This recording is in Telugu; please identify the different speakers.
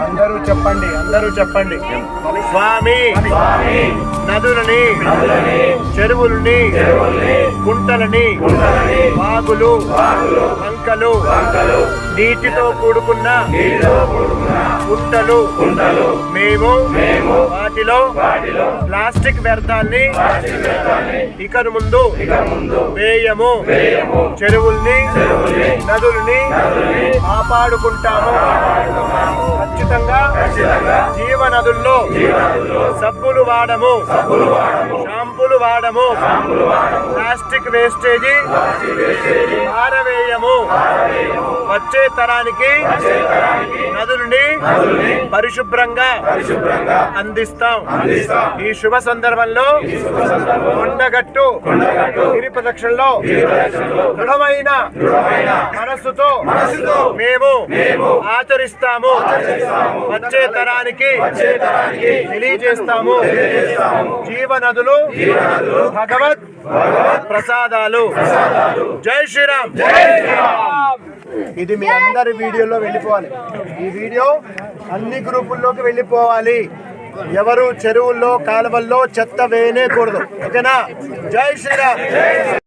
Speaker 1: అందరూ చెప్పండి స్వామి నదులని చెరువుల్ని కుంటలని వాగులు వంకలు నీటితో కూడుకున్న కుంటలు మేము వాటిలో ప్లాస్టిక్ వ్యర్థాన్ని ఇక ముందు వేయము చెరువుల్ని నదుల్ని కాపాడుకుంటాము ఖచ్చితంగా జీవ నదుల్లో సబ్బులు వాడము షాంపూలు వాడము ప్లాస్టిక్ వేస్టేజీ పారవేయము వచ్చే తరానికి నదుల్ని పరిశుభ్రంగా అందిస్తాం ఈ శుభ సందర్భంలో కొండగట్టు గిరి ప్రదక్షిణలో దృఢమైన మనస్సుతో మేము ఆచరిస్తాము వచ్చే తరానికి తెలియజేస్తాము జీవనదులు భగవత్ ప్రసాదాలు జై శ్రీరామ్ ఇది మీ అందరి వీడియోలో వెళ్ళిపోవాలి ఈ వీడియో అన్ని గ్రూపుల్లోకి వెళ్ళిపోవాలి ఎవరు చెరువుల్లో కాలువల్లో చెత్త వేయనేకూడదు ఓకేనా జై శ్రీరామ్